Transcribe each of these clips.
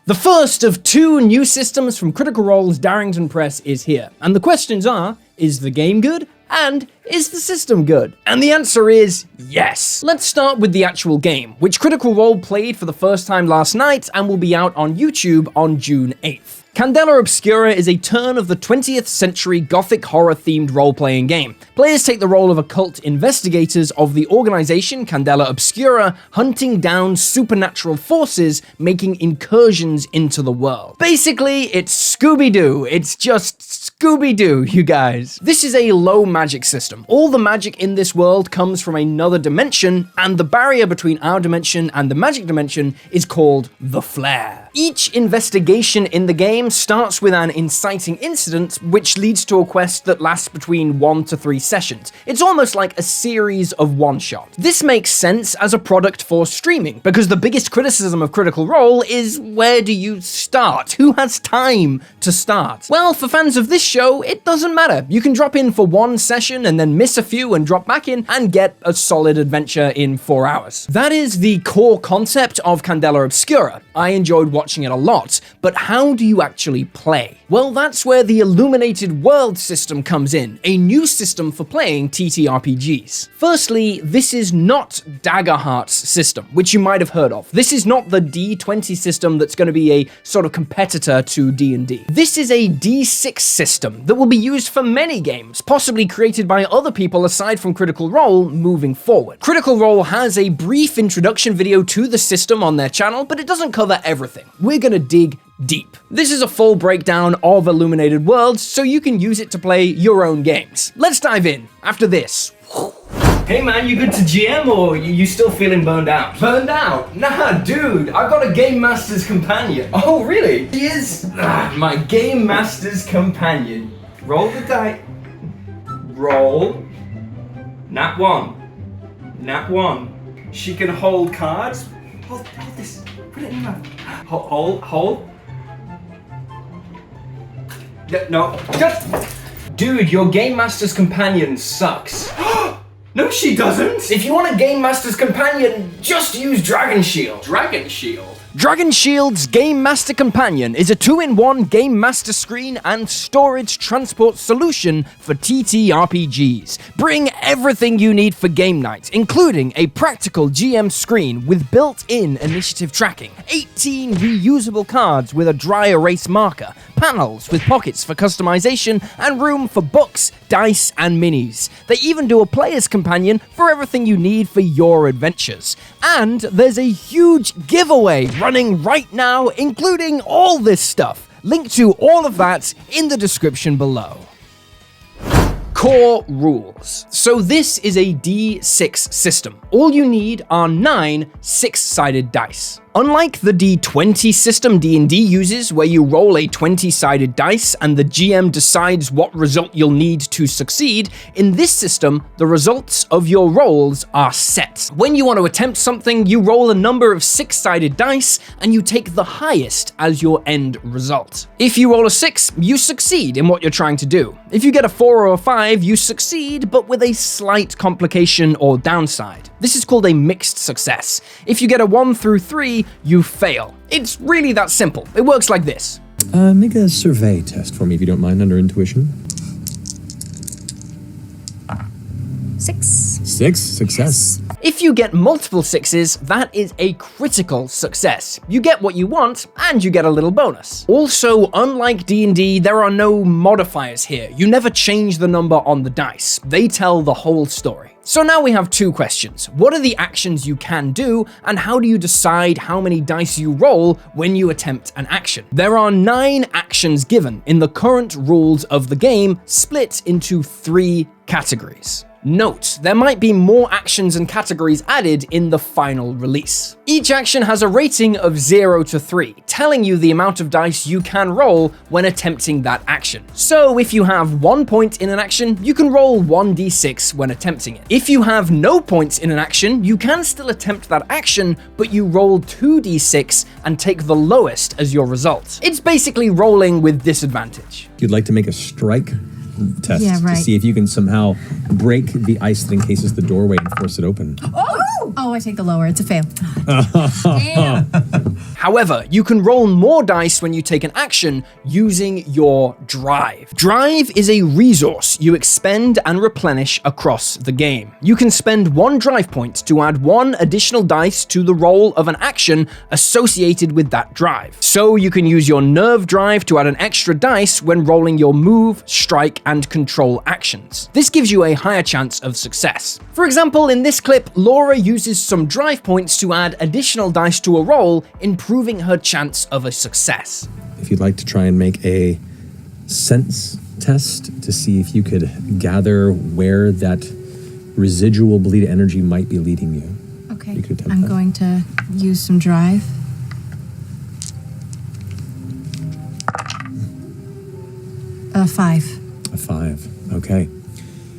The first of 2 new systems from Critical Role's Darrington Press is here, and the questions are, is the game good? And is the system good? And the answer is yes. Let's start with the actual game, which Critical Role played for the first time last night and will be out on YouTube on June 8th. Candela Obscura is a turn of the 20th century gothic horror themed role-playing game. Players take the role of occult investigators of the organization Candela Obscura, hunting down supernatural forces, making incursions into the world. Basically, it's Scooby-Doo. It's just Scooby-Doo, you guys. This is a low magic system. All the magic in this world comes from another dimension, and the barrier between our dimension and the magic dimension is called the flare. Each investigation in the game starts with an inciting incident, which leads to a quest that lasts between 1 to 3 sessions. It's almost like a series of one-shot. This makes sense as a product for streaming, because the biggest criticism of Critical Role is, where do you start? Who has time to start? Well, for fans of this show, it doesn't matter. You can drop in for 1 session and then miss a few and drop back in and get a solid adventure in 4 hours. That is the core concept of Candela Obscura. I enjoyed watching it a lot, but how do you actually play? Well, that's where the Illuminated World system comes in, a new system for playing TTRPGs. Firstly, this is not Daggerheart's system, which you might have heard of. This is not the D20 system that's going to be a sort of competitor to D&D. This is a D6 system that will be used for many games, possibly created by other people aside from Critical Role moving forward. Critical Role has a brief introduction video to the system on their channel, but it doesn't cover everything. We're gonna dig deep. This is a full breakdown of Illuminated Worlds, so you can use it to play your own games. Let's dive in after this. Hey man, you good to GM or you still feeling burned out? Burned out? Nah, dude, I've got a Game Master's companion. Oh, really? He is my Game Master's companion. Roll the die. Roll. Nat 1. Nat 1. She can hold cards. Hold this. Put it in your mouth. Hold. No. Dude, your Game Master's companion sucks. No, she doesn't! If you want a Game Master's companion, just use Dragon Shield. Dragon Shield? Dragon Shield's Game Master Companion is a 2-in-1 Game Master screen and storage transport solution for TTRPGs. Bring everything you need for game night, including a practical GM screen with built-in initiative tracking, 18 reusable cards with a dry erase marker, panels with pockets for customization, and room for books, dice, and minis. They even do a player's companion for everything you need for your adventures. And there's a huge giveaway running right now, including all this stuff. Link to all of that in the description below. Core rules. So this is a D6 system. All you need are 9 6-sided dice. Unlike the D20 system D&D uses, where you roll a 20-sided dice and the GM decides what result you'll need to succeed, in this system, the results of your rolls are set. When you want to attempt something, you roll a number of 6-sided dice, and you take the highest as your end result. If you roll a 6, you succeed in what you're trying to do. If you get a 4 or a 5, you succeed, but with a slight complication or downside. This is called a mixed success. If you get a 1 through 3, you fail. It's really that simple. It works like this. Make a survey test for me if you don't mind, under intuition. 6. 6, success. If you get multiple 6s, that is a critical success. You get what you want, and you get a little bonus. Also, unlike D&D, there are no modifiers here. You never change the number on the dice. They tell the whole story. So now we have 2 questions. What are the actions you can do, and how do you decide how many dice you roll when you attempt an action? There are 9 actions given in the current rules of the game, split into 3 categories. Note, there might be more actions and categories added in the final release. Each action has a rating of 0 to 3, telling you the amount of dice you can roll when attempting that action. So if you have 1 point in an action, you can roll 1d6 when attempting it. If you have no points in an action, you can still attempt that action, but you roll 2d6 and take the lowest as your result. It's basically rolling with disadvantage. You'd like to make a strike? test Yeah, to right. see if you can somehow break the ice that encases the doorway and force it open. Oh, I take the lower. It's a fail. However, you can roll more dice when you take an action using your drive. Drive is a resource you expend and replenish across the game. You can spend 1 drive point to add 1 additional dice to the roll of an action associated with that drive. So you can use your nerve drive to add an extra dice when rolling your move, strike, and control actions. This gives you a higher chance of success. For example, in this clip, Laura uses some drive points to add additional dice to a roll, improving her chance of a success. If you'd like to try and make a sense test to see if you could gather where that residual bleed energy might be leading you. Okay. You could attempt I'm that. going to use some drive. A 5. A 5. Okay.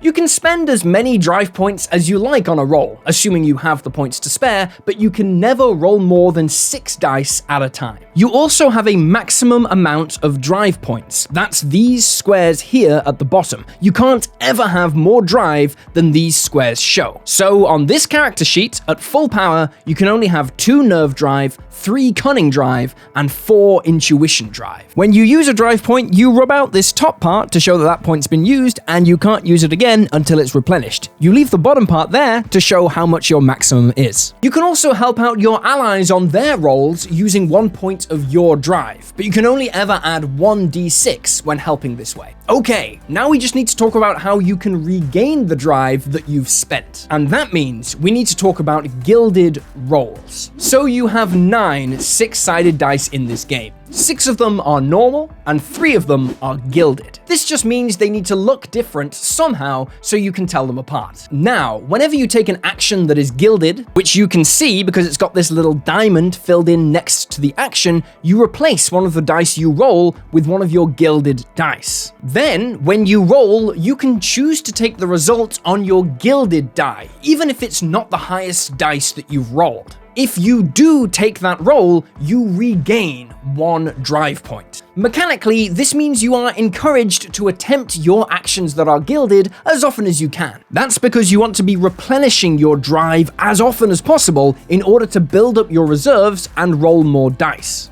You can spend as many drive points as you like on a roll, assuming you have the points to spare, but you can never roll more than 6 dice at a time. You also have a maximum amount of drive points. That's these squares here at the bottom. You can't ever have more drive than these squares show. So on this character sheet, at full power, you can only have 2 nerve drive, 3 cunning drive, and 4 intuition drive. When you use a drive point, you rub out this top part to show that that point's been used, and you can't use it again until it's replenished. You leave the bottom part there to show how much your maximum is. You can also help out your allies on their rolls using 1 point of your drive, but you can only ever add 1d6 when helping this way. Okay, now we just need to talk about how you can regain the drive that you've spent. And that means we need to talk about gilded rolls. So you have 9 6-sided dice in this game. 6 of them are normal, and 3 of them are gilded. This just means they need to look different somehow so you can tell them apart. Now, whenever you take an action that is gilded, which you can see because it's got this little diamond filled in next to the action, you replace one of the dice you roll with one of your gilded dice. Then, when you roll, you can choose to take the result on your gilded die, even if it's not the highest dice that you've rolled. If you do take that roll, you regain 1 drive point. Mechanically, this means you are encouraged to attempt your actions that are gilded as often as you can. That's because you want to be replenishing your drive as often as possible in order to build up your reserves and roll more dice.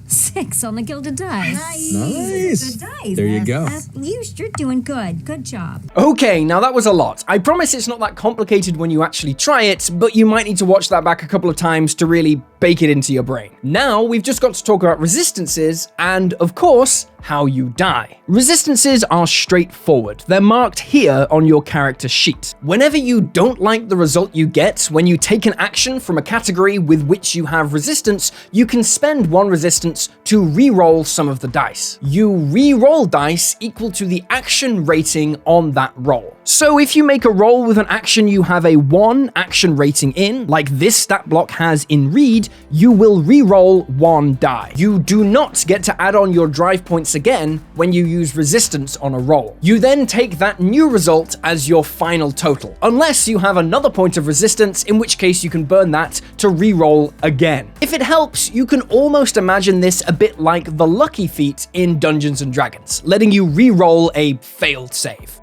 6 on the gilded dice. Nice. Good dice. There you go. You're doing good. Good job. Okay, now that was a lot. I promise it's not that complicated when you actually try it, but you might need to watch that back a couple of times to really bake it into your brain. Now, we've just got to talk about resistances and, of course, how you die. Resistances are straightforward. They're marked here on your character sheet. Whenever you don't like the result you get when you take an action from a category with which you have resistance, you can spend 1 resistance to re-roll some of the dice. You re-roll dice equal to the action rating on that roll. So if you make a roll with an action you have a 1 action rating in, like this stat block has in Read, you will re-roll 1 die. You do not get to add on your drive points again when you use resistance on a roll. You then take that new result as your final total, unless you have another point of resistance, in which case you can burn that to re-roll again. If it helps, you can almost imagine this a bit like the lucky feat in Dungeons & Dragons, letting you re-roll a failed save.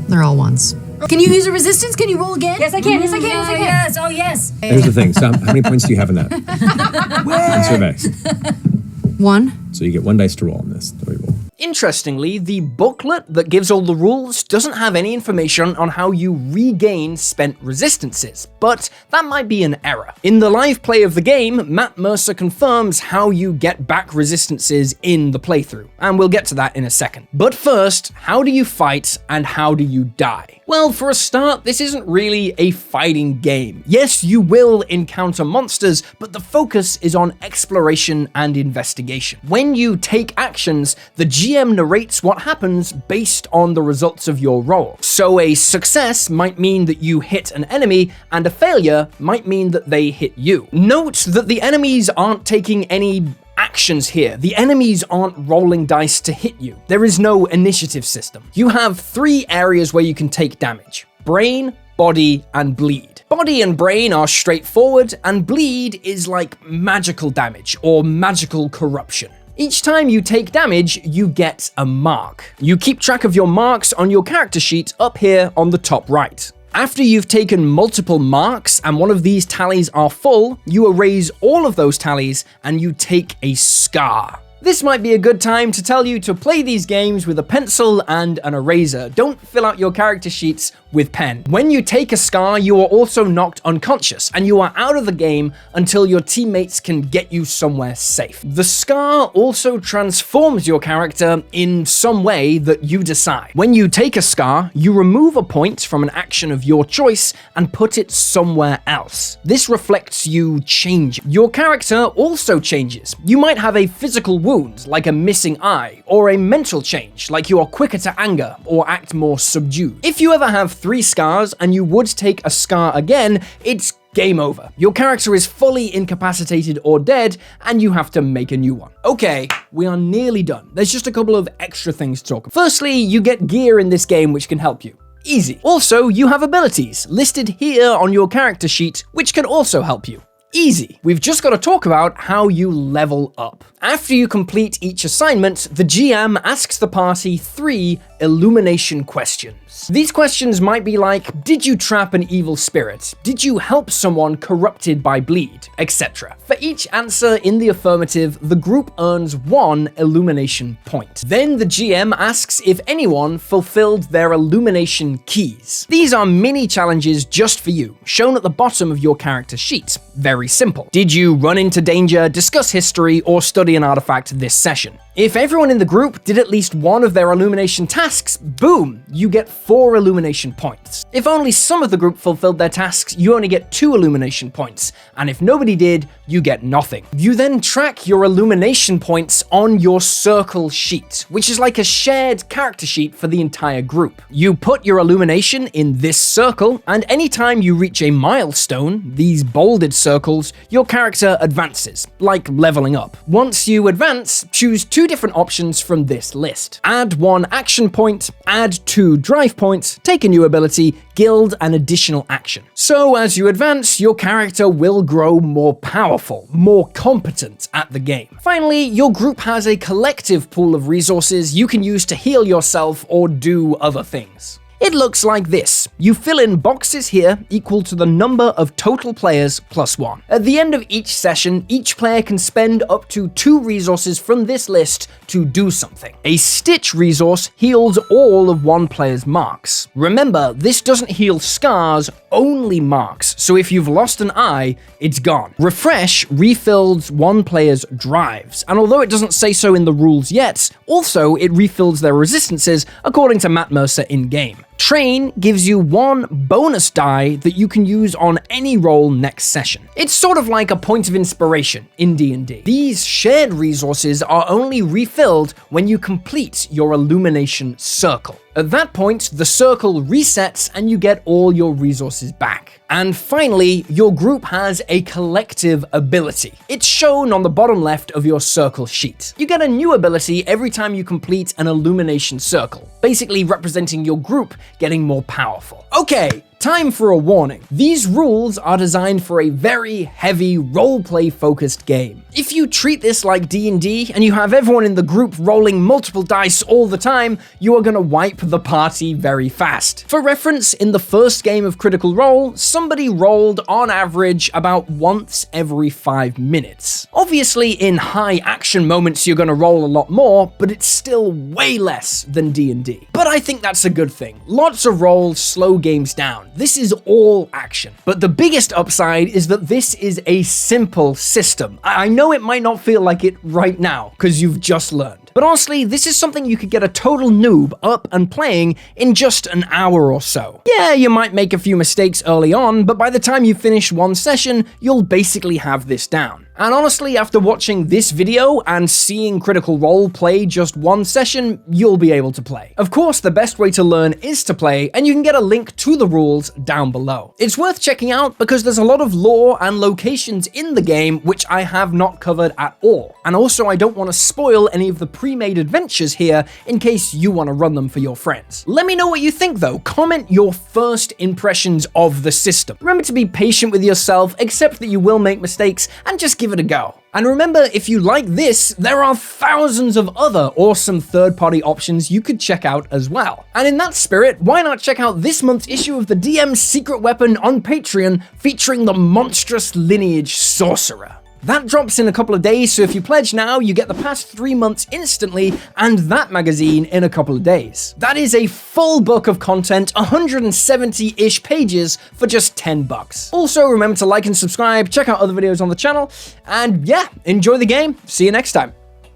They're all 1s. Can you use a resistance? Can you roll again? Yes, I can. Yes, I can. Yes, I can. Yes. Oh, yes. Here's the thing. So how many points do you have in that? In survey. 1. So you get 1 dice to roll on this. Roll. Interestingly, the booklet that gives all the rules doesn't have any information on how you regain spent resistances, but that might be an error. In the live play of the game, Matt Mercer confirms how you get back resistances in the playthrough, and we'll get to that in a second. But first, how do you fight and how do you die? Well, for a start, this isn't really a fighting game. Yes, you will encounter monsters, but the focus is on exploration and investigation. When you take actions, the GM narrates what happens based on the results of your roll. So a success might mean that you hit an enemy, and a failure might mean that they hit you. Note that the enemies aren't taking any actions here. The enemies aren't rolling dice to hit you. There is no initiative system. You have 3 areas where you can take damage: brain, body, and bleed. Body and brain are straightforward, and bleed is like magical damage or magical corruption. Each time you take damage, you get a mark. You keep track of your marks on your character sheet up here on the top right. After you've taken multiple marks and one of these tallies are full, you erase all of those tallies and you take a scar. This might be a good time to tell you to play these games with a pencil and an eraser. Don't fill out your character sheets with pen. When you take a scar, you are also knocked unconscious and you are out of the game until your teammates can get you somewhere safe. The scar also transforms your character in some way that you decide. When you take a scar, you remove a point from an action of your choice and put it somewhere else. This reflects you changing. Your character also changes. You might have a physical wound, like a missing eye, or a mental change, like you are quicker to anger or act more subdued. If you ever have 3 scars and you would take a scar again, it's game over. Your character is fully incapacitated or dead, and you have to make a new one. Okay, we are nearly done. There's just a couple of extra things to talk about. Firstly, you get gear in this game which can help you. Easy. Also, you have abilities listed here on your character sheet, which can also help you. Easy. We've just got to talk about how you level up. After you complete each assignment, the GM asks the party 3 illumination questions. These questions might be like, did you trap an evil spirit? Did you help someone corrupted by bleed? Etc. For each answer in the affirmative, the group earns 1 illumination point. Then the GM asks if anyone fulfilled their illumination keys. These are mini challenges just for you, shown at the bottom of your character sheet. Very simple. Did you run into danger, discuss history, or study an artifact this session? If everyone in the group did at least one of their illumination tasks, boom, you get 4 illumination points. If only some of the group fulfilled their tasks, you only get 2 illumination points, and if nobody did, you get nothing. You then track your illumination points on your circle sheet, which is like a shared character sheet for the entire group. You put your illumination in this circle, and anytime you reach a milestone, these bolded circles, your character advances, like leveling up. Once you advance, choose 2 different options from this list. Add 1 action point, add 2 drive points, take a new ability, gild an additional action. So as you advance, your character will grow more powerful, more competent at the game. Finally, your group has a collective pool of resources you can use to heal yourself or do other things. It looks like this. You fill in boxes here equal to the number of total players plus 1. At the end of each session, each player can spend up to 2 resources from this list to do something. A stitch resource heals all of one player's marks. Remember, this doesn't heal scars, only marks, so if you've lost an eye, it's gone. Refresh refills one player's drives, and although it doesn't say so in the rules yet, also it refills their resistances according to Matt Mercer in-game. Train gives you 1 bonus die that you can use on any roll next session. It's sort of like a point of inspiration in D&D. These shared resources are only refilled when you complete your illumination circle. At that point, the circle resets and you get all your resources back. And finally, your group has a collective ability. It's shown on the bottom left of your circle sheet. You get a new ability every time you complete an illumination circle, basically representing your group getting more powerful. Okay, time for a warning. These rules are designed for a very heavy roleplay focused game. If you treat this like D&D and you have everyone in the group rolling multiple dice all the time, you are gonna wipe the party very fast. For reference, in the first game of Critical Role, somebody rolled on average about once every 5 minutes. Obviously, in high action moments, you're gonna roll a lot more, but it's still way less than D&D. But I think that's a good thing. Lots of rolls slow games down. This is all action. But the biggest upside is that this is a simple system. I know it might not feel like it right now, because you've just learned. But honestly, this is something you could get a total noob up and playing in just an hour or so. Yeah, you might make a few mistakes early on, but by the time you finish one session, you'll basically have this down. And honestly, after watching this video and seeing Critical Role play just one session, you'll be able to play. Of course, the best way to learn is to play, and you can get a link to the rules down below. It's worth checking out because there's a lot of lore and locations in the game which I have not covered at all. And also, I don't want to spoil any of the pre-made adventures here in case you want to run them for your friends. Let me know what you think though. Comment your first impressions of the system. Remember to be patient with yourself, accept that you will make mistakes, and just give it a go. And remember, if you like this, there are thousands of other awesome third-party options you could check out as well. And in that spirit, why not check out this month's issue of the DM's Secret Weapon on Patreon featuring the monstrous Lineage Sorcerer. That drops in a couple of days, so if you pledge now, you get the past 3 months instantly and that magazine in a couple of days. That is a full book of content, 170-ish pages for just $10. Also, remember to like and subscribe, check out other videos on the channel, and yeah, enjoy the game. See you next time.